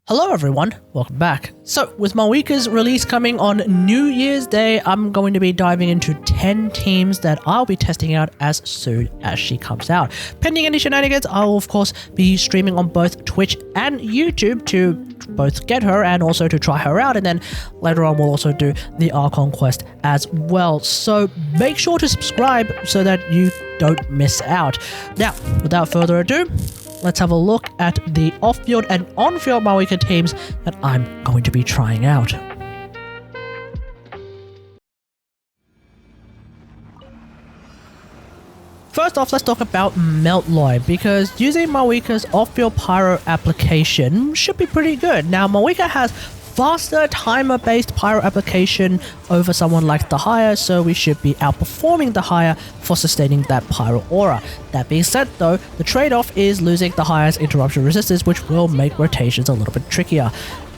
Hello everyone, welcome back. So with Mavuika's release coming on New Year's Day, I'm going to be diving into 10 teams that I'll be testing out as soon as she comes out. Pending any shenanigans, I will of course be streaming on both Twitch and YouTube to both get her and also to try her out, and then later on we'll also do the Archon quest as well. So make sure to subscribe so that you don't miss out. Now, without further ado, let's have a look at the off-field and on-field Mavuika teams that I'm going to be trying out. First off, let's talk about Meltloy, because using Mavuika's off-field Pyro application should be pretty good. Now, Mavuika has faster timer-based Pyro application over someone like Nahida, so we should be outperforming Nahida for sustaining that Pyro aura. That being said though, the trade-off is losing Nahida's interruption resistance, which will make rotations a little bit trickier.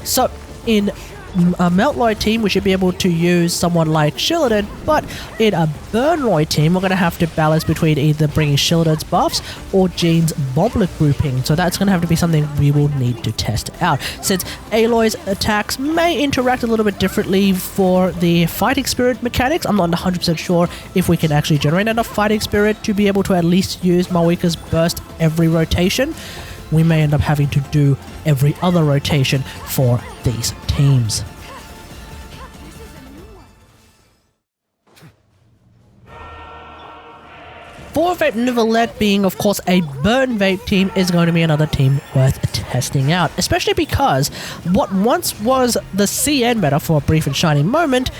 So in a Meltloy team, we should be able to use someone like Xilonen, but in a Burnloy team, we're going to have to balance between either bringing Xilonen's buffs or Jean's Boblet grouping, so that's going to have to be something we will need to test out, since Aloy's attacks may interact a little bit differently for the fighting spirit mechanics. I'm not 100% sure if we can actually generate enough fighting spirit to be able to at least use Mavuika's burst every rotation. We may end up having to do every other rotation for these teams. Forward Vape Neuvillette, being of course a burn vape team, is going to be another team worth testing out, especially because what once was the CN meta for a brief and shining moment,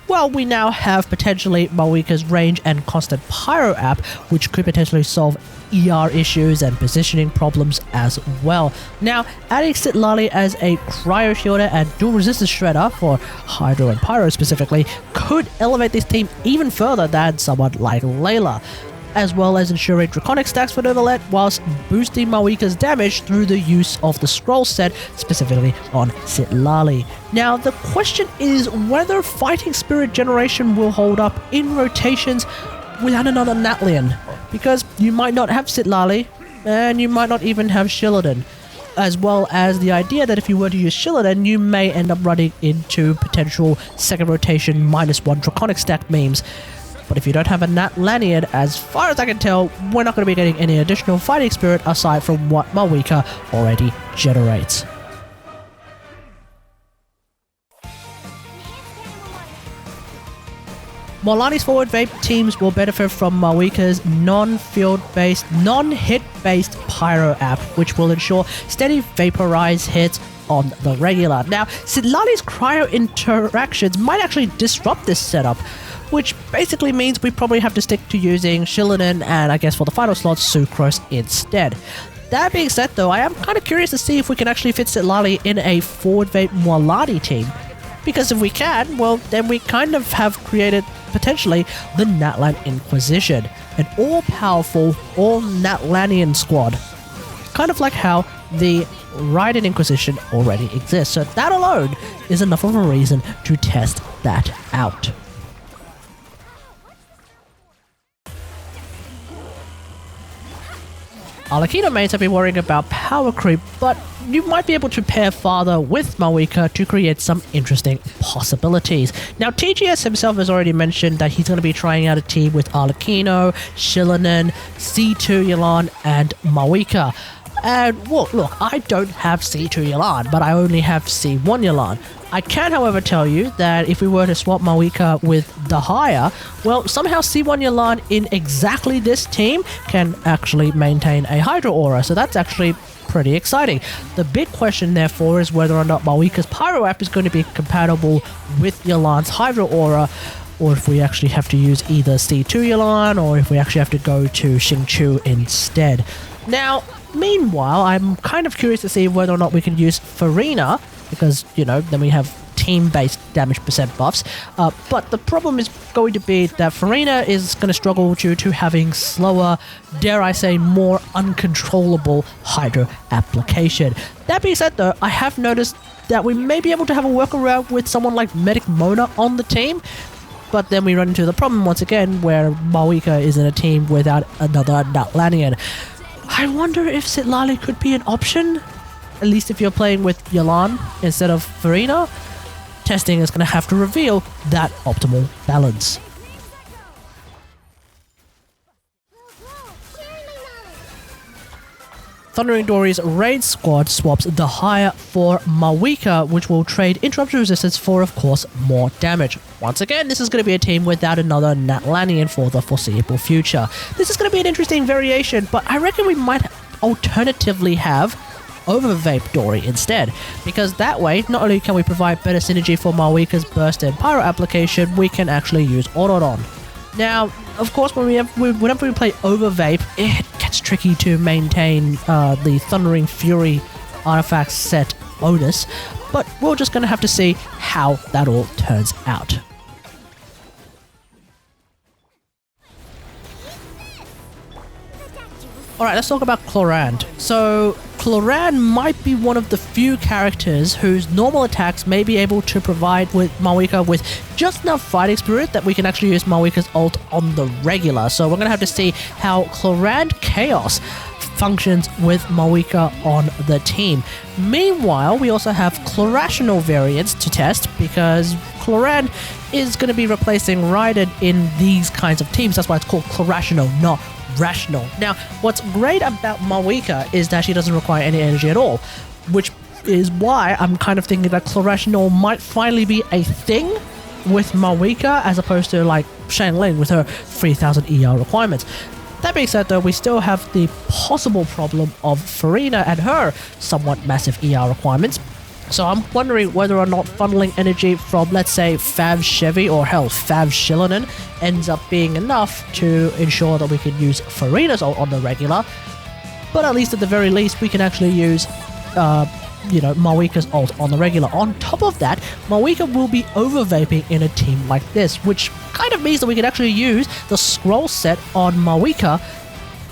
well, we now have potentially Mavuika's range and constant Pyro app, which could potentially solve ER issues and positioning problems as well. Now, adding Citlali as a cryo shielder and dual resistance shredder for Hydro and Pyro specifically could elevate this team even further than someone like Layla, as well as ensuring draconic stacks for Neuvillette whilst boosting Mavuika's damage through the use of the scroll set, specifically on Citlali. Now, the question is whether fighting spirit generation will hold up in rotations without another Natlan, because you might not have Citlali, and you might not even have Xilonen, as well as the idea that if you were to use Xilonen, you may end up running into potential second rotation -1 draconic stack memes. But if you don't have a Natlanian, as far as I can tell, we're not going to be getting any additional fighting spirit aside from what Mavuika already generates. Mualani's Forward Vape teams will benefit from Mavuika's non-field-based, non-hit-based Pyro app, which will ensure steady Vaporise hits on the regular. Now, Citlali's cryo interactions might actually disrupt this setup, which basically means we probably have to stick to using Xilonen and, I guess for the final slot, Sucrose instead. That being said though, I am kind of curious to see if we can actually fit Citlali in a Forward Vape Mualani team, because if we can, well, then we kind of have created potentially the Natlan Inquisition, an all-powerful, all-Natlanian squad, kind of like how the Raiden Inquisition already exists. So that alone is enough of a reason to test that out. Arlecchino mates have been worrying about power creep, but you might be able to pair farther with Mavuika to create some interesting possibilities. Now, TGS himself has already mentioned that he's going to be trying out a team with Arlecchino, Xilonen, C2 Yelan, and Mavuika. And, well, look, I don't have C2 Yelan, but I only have C1 Yelan. I can, however, tell you that if we were to swap Mavuika with Nahida, well, somehow C1 Yelan in exactly this team can actually maintain a Hydro aura, so that's actually pretty exciting. The big question, therefore, is whether or not Mavuika's Pyro app is going to be compatible with Yelan's Hydro aura, or if we actually have to use either C2 Yelan, or if we actually have to go to Xingqiu instead. Now, meanwhile, I'm kind of curious to see whether or not we can use Farina, because, you know, then we have team-based damage percent buffs. But the problem is going to be that Farina is going to struggle due to having slower, dare I say, more uncontrollable Hydro application. That being said, though, I have noticed that we may be able to have a workaround with someone like Medic Mona on the team, but then we run into the problem once again where Mavuika is in a team without another Natlanian. I wonder if Citlali could be an option? at least if you're playing with Yelan instead of Furina, testing is going to have to reveal that optimal balance. Thundering Dori's raid squad swaps the Hire for Mavuika, which will trade interruption resistance for, of course, more damage. Once again, this is going to be a team without another Natlanian for the foreseeable future. This is going to be an interesting variation, but I reckon we might alternatively have Over Vape Dori instead, because that way, not only can we provide better synergy for Mavuika's burst and pyro application, we can actually use Autodon. Now, of course, whenever we play Over Vape, it gets tricky to maintain the Thundering Fury artifact set bonus, but we're just going to have to see how that all turns out. Alright, let's talk about Clorinde. So, Clorinde might be one of the few characters whose normal attacks may be able to provide with Mavuika with just enough fighting spirit that we can actually use Mavuika's ult on the regular. So we're going to have to see how Clorinde Chaos functions with Mavuika on the team. Meanwhile, we also have CloRational variants to test because Clorinde is going to be replacing Raiden in these kinds of teams. That's why it's called CloRational, not Rational. Now, what's great about Mavuika is that she doesn't require any energy at all, which is why I'm kind of thinking that CloRational might finally be a thing with Mavuika as opposed to like Xilonen with her 3000 ER requirements. That being said though, we still have the possible problem of Furina and her somewhat massive ER requirements. So I'm wondering whether or not funneling energy from, let's say, Fav Chevy or hell, Fav Xilonen ends up being enough to ensure that we can use Furina's ult on the regular. But at least at the very least, we can actually use, Mavuika's ult on the regular. On top of that, Mavuika will be over-vaping in a team like this, which kind of means that we can actually use the scroll set on Mavuika,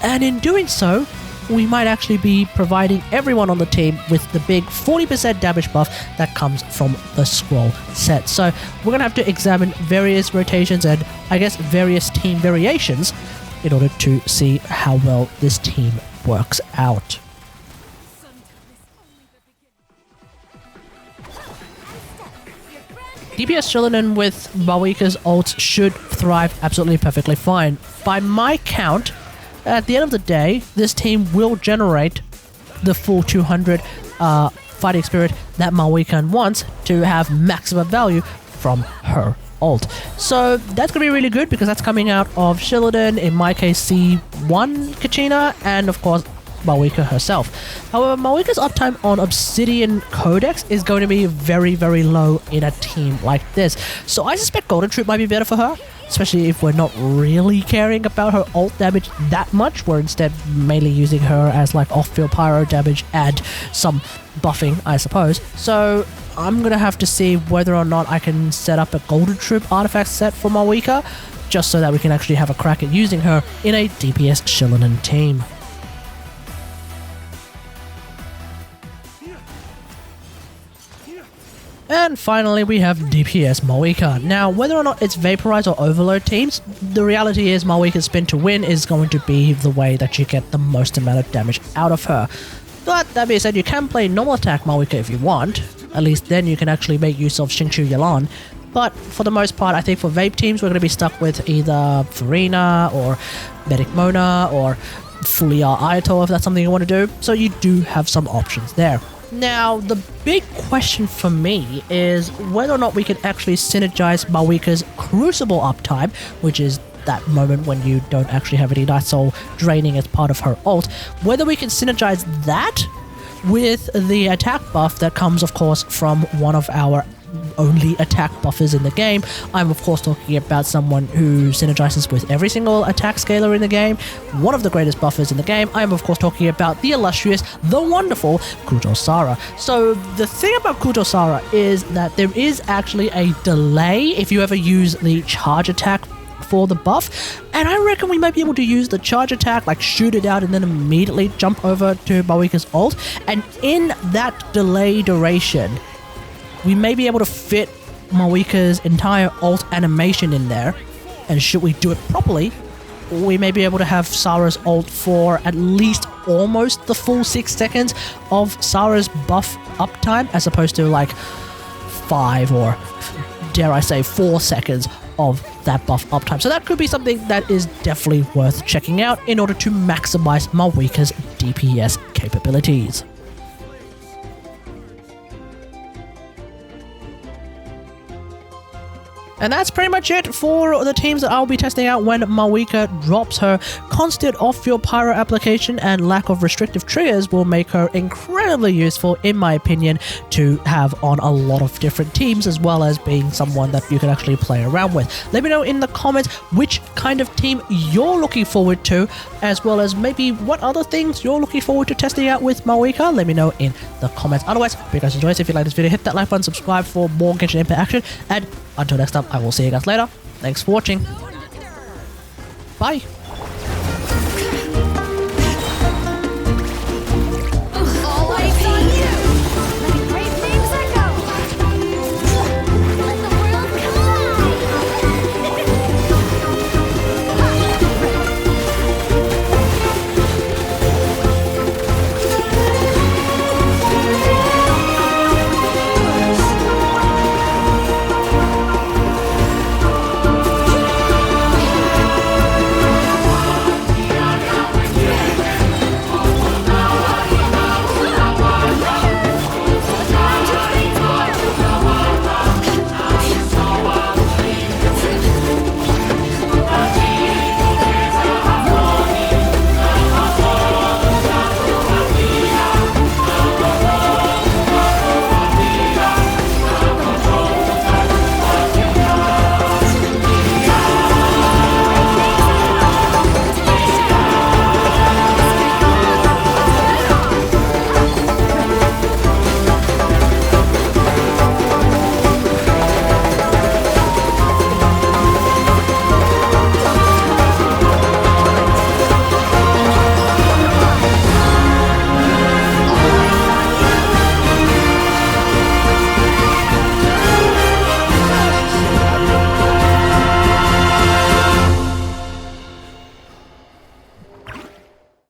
and in doing so, we might actually be providing everyone on the team with the big 40% damage buff that comes from the scroll set. So we're going to have to examine various rotations and, I guess, various team variations in order to see how well this team works out. DPS Xilonen with Mavuika's ult should thrive absolutely perfectly fine. By my count, at the end of the day, this team will generate the full 200 fighting spirit that Mavuika wants to have maximum value from her ult. So that's going to be really good because that's coming out of Xilonen, in my case C1 Kachina, and of course Mavuika herself. However, Mavuika's uptime on Obsidian Codex is going to be very, very low in a team like this. So I suspect Golden Troop might be better for her, especially if we're not really caring about her ult damage that much. We're instead mainly using her as like off-field pyro damage and some buffing, I suppose. So I'm going to have to see whether or not I can set up a Golden Troop artifact set for Mavuika, just so that we can actually have a crack at using her in a DPS Xilonen team. And finally, we have DPS Mavuika. Now, whether or not it's Vaporize or Overload teams, the reality is Mavuika's spin to win is going to be the way that you get the most amount of damage out of her. But that being said, you can play normal attack Mavuika if you want. At least then you can actually make use of Xingqiu Yelan. But for the most part, I think for Vape teams, we're going to be stuck with either Furina or Medic Mona or Fulia Ayato if that's something you want to do. So you do have some options there. Now, the big question for me is whether or not we can actually synergize Mavuika's Crucible uptime, which is that moment when you don't actually have any Night Soul draining as part of her ult, whether we can synergize that with the attack buff that comes, of course, from one of our only attack buffers in the game. I'm of course talking about someone who synergizes with every single attack scaler in the game, one of the greatest buffers in the game. I'm of course talking about the illustrious, the wonderful Kujosara. So the thing about Kujosara is that there is actually a delay if you ever use the charge attack for the buff, and I reckon we might be able to use the charge attack, like shoot it out and then immediately jump over to Mavuika's ult, and in that delay duration we may be able to fit Mavuika's entire ult animation in there, and should we do it properly, we may be able to have Sara's ult for at least almost the full 6 seconds of Sara's buff uptime, as opposed to like 5 or dare I say 4 seconds of that buff uptime. So that could be something that is definitely worth checking out in order to maximize Mavuika's DPS capabilities. And that's pretty much it for the teams that I'll be testing out when Mavuika drops her. Constant off-field pyro application and lack of restrictive triggers will make her incredibly useful, in my opinion, to have on a lot of different teams, as well as being someone that you can actually play around with. Let me know in the comments which kind of team you're looking forward to, as well as maybe what other things you're looking forward to testing out with Mavuika. Let me know in the comments. Otherwise, hope you guys enjoyed this. If you like this video, hit that like button, subscribe for more Genshin Impact action, and until next time, I will see you guys later. Thanks for watching. Bye.